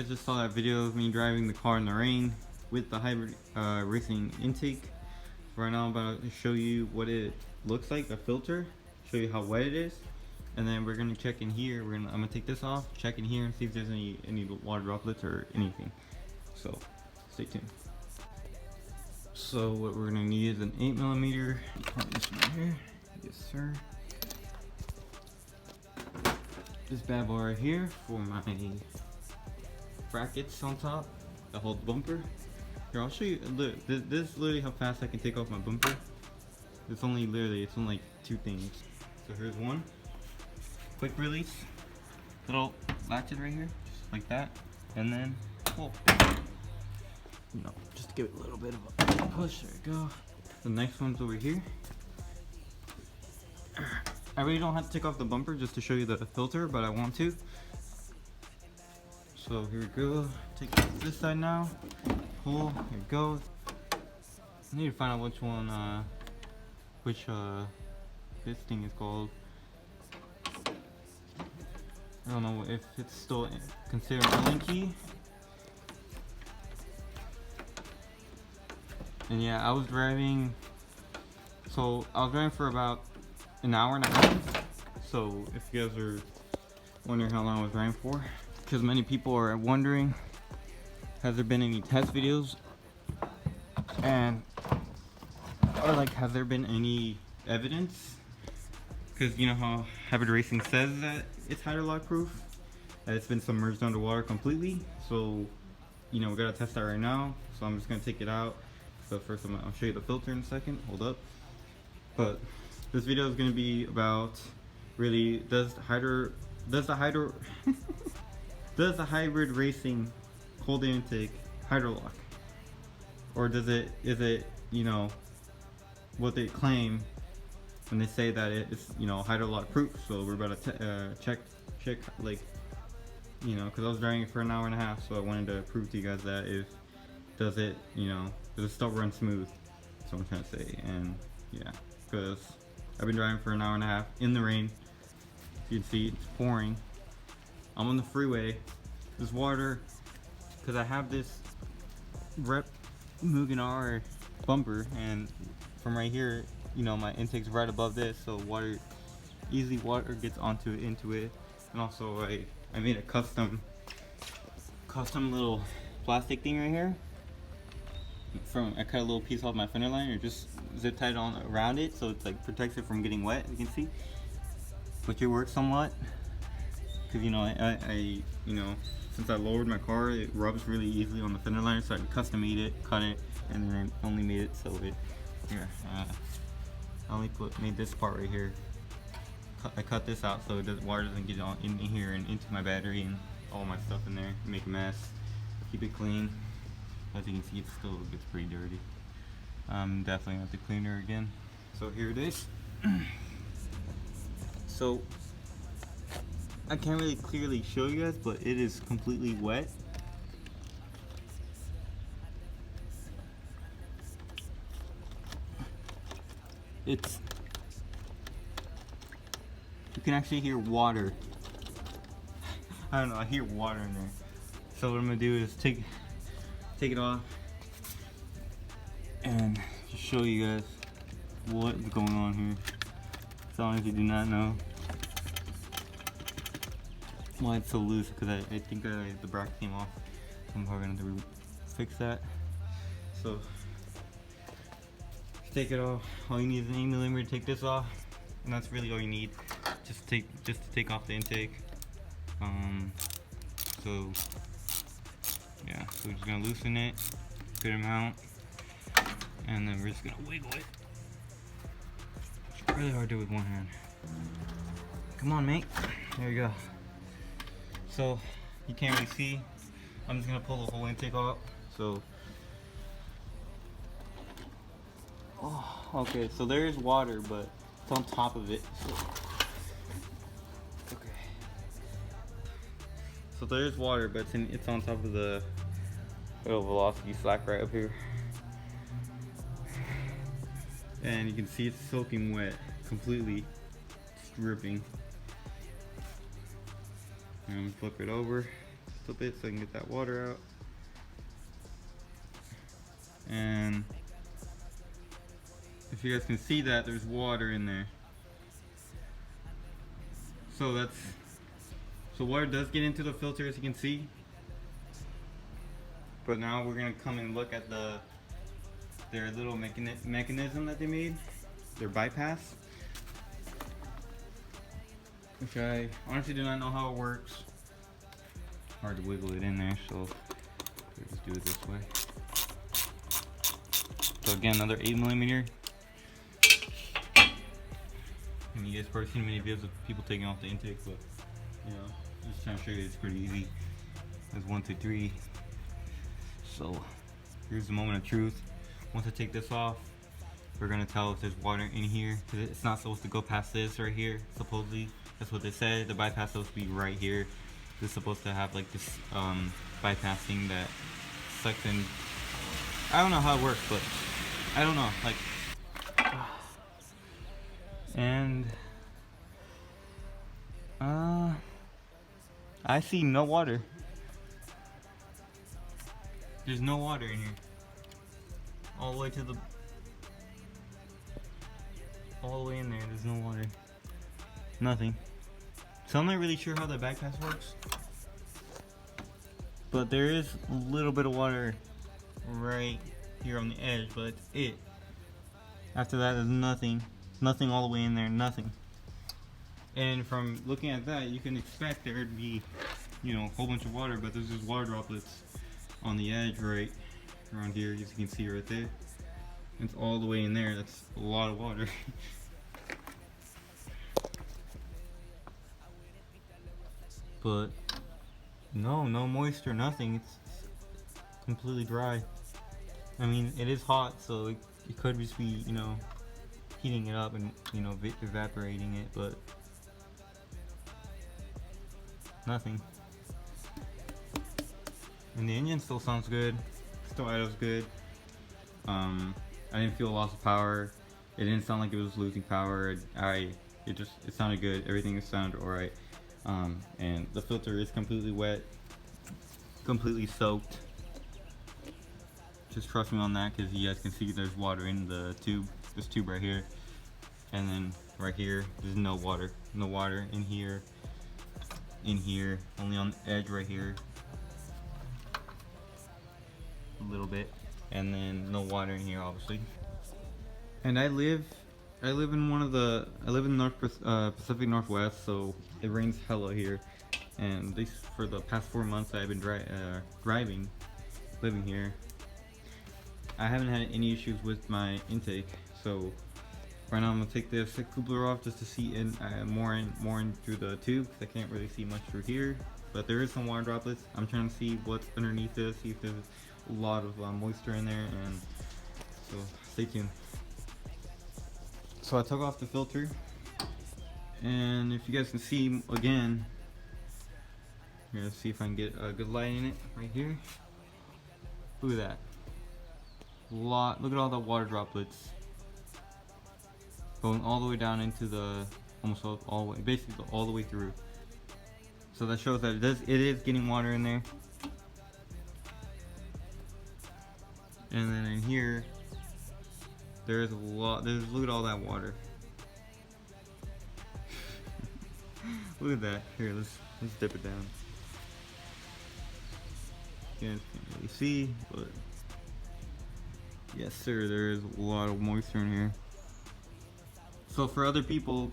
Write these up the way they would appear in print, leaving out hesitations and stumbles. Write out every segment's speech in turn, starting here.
guys just saw that video of me driving the car in the rain with the hybrid racing intake. Right now I'm about to show you what it looks like, the filter, show you how wet it is, and then we're gonna check in here. I'm gonna take this off, check in here, and see if there's any water droplets or anything. So stay tuned. So what we're gonna need is an 8mm. This one here, yes sir. This bad boy right here for my brackets on top that hold the bumper. Here, I'll show you. Look, this is literally how fast I can take off my bumper. It's only like 2 things. So here's one. Quick release. Little latches right here, just like that. And then pull. You know, just to give it a little bit of a push. There we go. The next one's over here. I really don't have to take off the bumper just to show you the filter, but I want to. So here we go. Take this side now. Pull. Here it goes. I need to find out which one, this thing is called. I don't know if it's still considered Allen key. And yeah, I was driving. So I was driving for about an hour and a half. So if you guys are wondering how long I was driving for, because many people are wondering, has there been any test videos, and or like has there been any evidence? Because you know how hybrid racing says that it's hydrolock proof, that it's been submerged underwater completely. So you know we gotta test that right now. So I'm just gonna take it out. So first I'll show you the filter in a second. Hold up. But this video is gonna be about really does the hybrid racing cold air intake hydrolock, or is it you know what they claim when they say that it's you know hydrolock proof? So we're about to check like you know, because I was driving for an hour and a half, so I wanted to prove to you guys that does it still run smooth? That's what I'm trying to say. And yeah, because I've been driving for an hour and a half in the rain. You can see it's pouring. I'm on the freeway. There's water because I have this Rep Mugen bumper, and from right here, you know, my intake's right above this, so water gets into it. And also I made a custom little plastic thing right here. I cut a little piece off my fender line, or just zip tied on around it, so it's like protects it from getting wet. You can see, which it works somewhat. Because you know, I you know, since I lowered my car, it rubs really easily on the fender liner, so I custom made it, cut it, and then only made it so it here. I only made this part right here. I cut this out so water doesn't get on in here and into my battery and all my stuff in there, make a mess. Keep it clean. As you can see, it still gets pretty dirty. Definitely gonna have to clean her again. So here it is. So I can't really clearly show you guys, but it is completely wet. You can actually hear water. I don't know, I hear water in there. So what I'm gonna do is take it off and just show you guys what's going on here. As long as you do not know why it's so loose, because I think the bracket came off. I'm probably gonna have to fix that. So take it off. All you need is an 8mm to take this off, and that's really all you need. Just to take off the intake. So yeah, so we're just gonna loosen it, good amount, and then we're just gonna wiggle it. It's really hard to do with one hand. Come on, mate. There you go. So you can't really see. I'm just gonna pull the whole intake off. So, oh, okay. So there is water, but it's on top of it. So, okay. So there is water, but it's on top of the little velocity slack right up here, and you can see it's soaking wet, completely dripping. And flip it over. a bit so I can get that water out. And if you guys can see that, there's water in there. So water does get into the filter, as you can see. But now we're gonna come and look at their little mechanism that they made, their bypass, which I honestly do not know how it works. Hard to wiggle it in there, so let's just do it this way. So again, another 8mm. And you guys probably seen many videos of people taking off the intake, but you know, just trying to show you it's pretty easy. There's 1, 2, 3. So here's the moment of truth. Once I take this off, we're gonna tell if there's water in here, because it's not supposed to go past this right here. Supposedly, that's what they said. The bypass is supposed to be right here. This is supposed to have like this bypassing that sucks in. I don't know how it works, but I don't know. Like, and I see no water. There's no water in here. All the way in there, there's no water. Nothing. So I'm not really sure how the bypass works. But there is a little bit of water right here on the edge, but that's it. After that, there's nothing. Nothing all the way in there, nothing. And from looking at that, you can expect there to be, you know, a whole bunch of water, but there's just water droplets on the edge right around here, as you can see right there. It's all the way in there. That's a lot of water. But no moisture, nothing. It's completely dry. I mean, it is hot, so it could just be, you know, heating it up and, you know, evaporating it, but nothing. And the engine still sounds good. Still idles good. I didn't feel a loss of power. It didn't sound like it was losing power. It sounded good. Everything sounded alright. And the filter is completely wet, completely soaked. Just trust me on that, because you guys can see there's water in the tube, this tube right here. And then right here, there's no water. No water in here, only on the edge right here. A little bit. And then no water in here, obviously. And I live in Pacific Northwest, so it rains hella here. And at least for the past 4 months I've been living here, I haven't had any issues with my intake. So right now I'm gonna take the coupler off just to see more in through the tube, because I can't really see much through here. But there is some water droplets. I'm trying to see what's underneath this, see if there's a lot of moisture in there, and so stay tuned. So I took off the filter, and if you guys can see again, here, let's see if I can get a good light in it right here. Look at that. Look at all the water droplets going all the way down into the all the way, basically all the way through. So that shows that it is getting water in there. And then in here, there's a lot. Look at all that water. Look at that. Here, let's dip it down. You guys can't really see, but yes, sir. There is a lot of moisture in here. So for other people,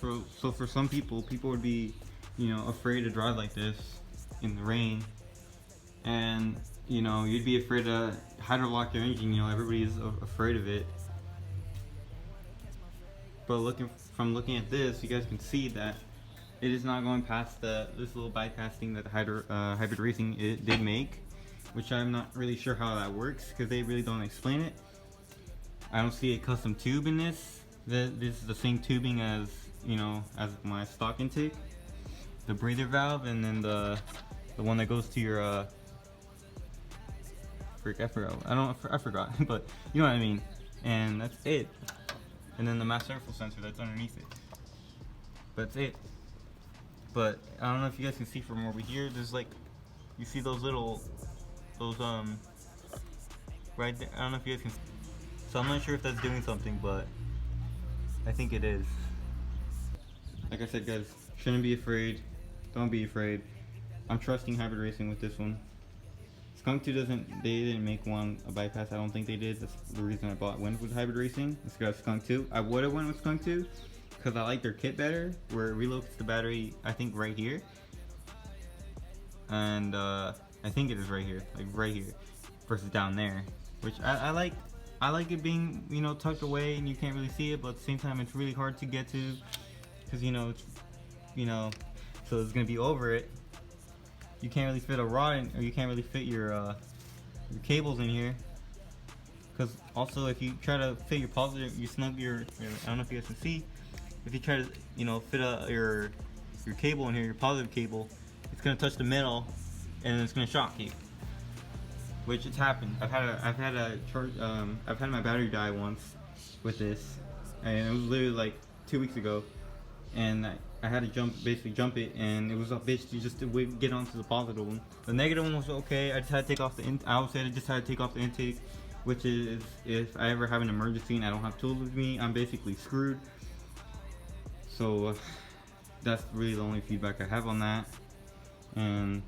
for some people would be, you know, afraid to drive like this in the rain, and you know, you'd be afraid to hydrolock your engine. You know, everybody's afraid of it. But looking at this, you guys can see that it is not going past this little bypass thing that Hybrid Racing did make, which I'm not really sure how that works, because they really don't explain it. I don't see a custom tube in this. This is the same tubing as, you know, as my stock intake. The breather valve, and then the one that goes to your I forgot, but you know what I mean. And that's it. And then the mass airflow sensor that's underneath it. That's it. But I don't know if you guys can see from over here. There's like, you see those little, those right there. I don't know if you guys can. So I'm not sure if that's doing something, but I think it is. Like I said, guys, shouldn't be afraid. Don't be afraid. I'm trusting Hybrid Racing with this one. Skunk 2 they didn't make one a bypass. I don't think they did. That's the reason I went with Hybrid Racing. It's got Skunk 2. I would have went with Skunk 2 because I like their kit better, where it relocates the battery, I think right here. And I think it is right here, like right here, versus down there, which I like. I like it being, you know, tucked away and you can't really see it, but at the same time it's really hard to get to, because it's, so it's gonna be over it. You can't really fit a rod in, or you can't really fit your cables in here. Because also, if you try to fit your positive, you snug your I don't know if you guys can see. If you try to, fit your cable in here, your positive cable, it's gonna touch the metal, and it's gonna shock you. Which it's happened. I've had my battery die once with this, and it was literally like 2 weeks ago, and I had to basically jump it, and it was a bitch to just get onto the positive one. The negative one was okay. I just had to take off the intake, which is if I ever have an emergency and I don't have tools with me, I'm basically screwed. So that's really the only feedback I have on that. And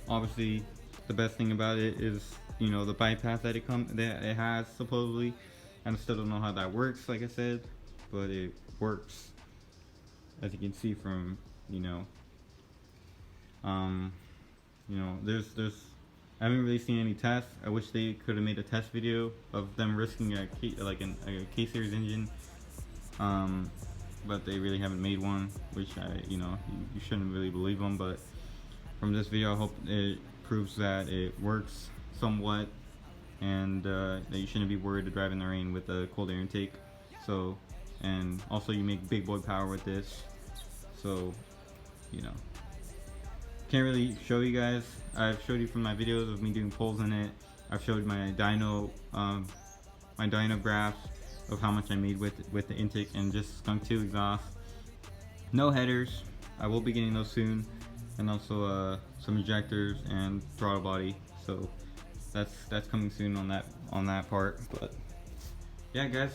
obviously, the best thing about it is, the bypass that it has supposedly. I still don't know how that works, like I said, but it works, as you can see from, there's I haven't really seen any tests. I wish they could have made a test video of them risking a K series engine, but they really haven't made one, which you shouldn't really believe them. But from this video, I hope it proves that it works somewhat, and that you shouldn't be worried to drive in the rain with a cold air intake. So, and also you make big boy power with this. So, can't really show you guys. I've showed you from my videos of me doing pulls in it. I've showed my dyno graphs of how much I made with the intake and just Skunk 2 exhaust. No headers. I will be getting those soon, and also some injectors and throttle body. So that's coming soon on that part. But yeah, guys,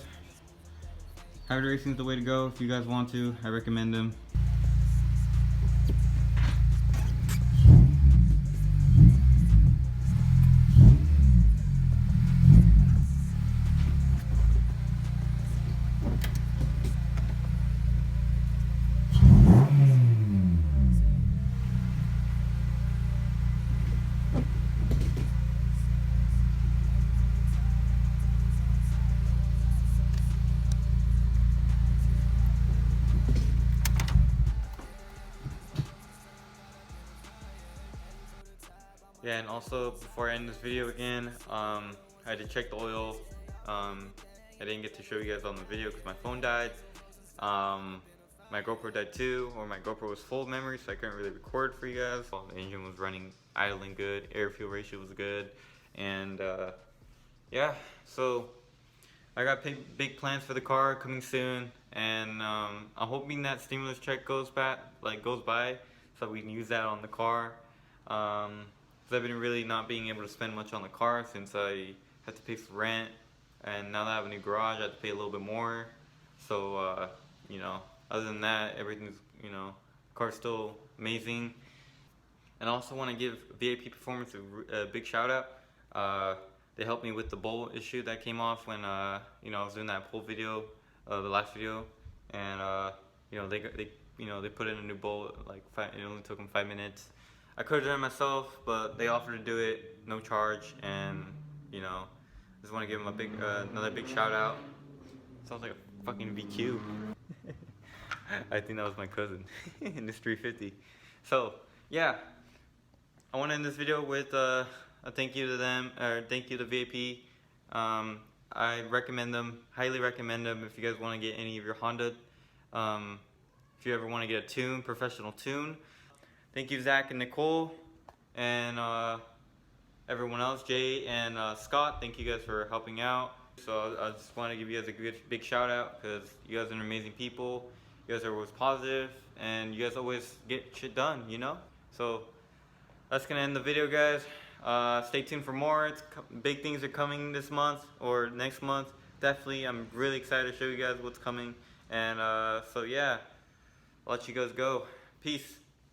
Hybrid Racing is the way to go. If you guys want to, I recommend them. Yeah, and also before I end this video again, I had to check the oil. I didn't get to show you guys on the video because my phone died. My GoPro died too, or my GoPro was full of memory, so I couldn't really record for you guys. The engine was running, idling good, air-fuel ratio was good, and yeah, so I got big plans for the car coming soon, and I'm hoping that stimulus check goes by, so we can use that on the car. Because I've been really not being able to spend much on the car since I had to pay for rent, and now that I have a new garage, I have to pay a little bit more. So, other than that, everything's, car's still amazing. And I also want to give VIP Performance a big shout out. They helped me with the bolt issue that came off when, I was doing that pull video, the last video, and, they put in a new bolt, it only took them 5 minutes. I could have done it myself, but they offered to do it, no charge, and, just want to give them another big shout out. Sounds like a fucking VQ. I think that was my cousin in this 350. So, yeah, I want to end this video with a thank you to them, or thank you to VIP. I recommend them, highly recommend them if you guys want to get any of your Honda, if you ever want to get a professional tune. Thank you, Zach and Nicole, and everyone else, Jay and Scott. Thank you guys for helping out. So I just want to give you guys a big shout out because you guys are amazing people, You guys are always positive, and you guys always get shit done, you know? So that's gonna end the video, guys. Stay tuned for more. Big things are coming this month or next month. Definitely, I'm really excited to show you guys what's coming. And so yeah, I'll let you guys go. Peace.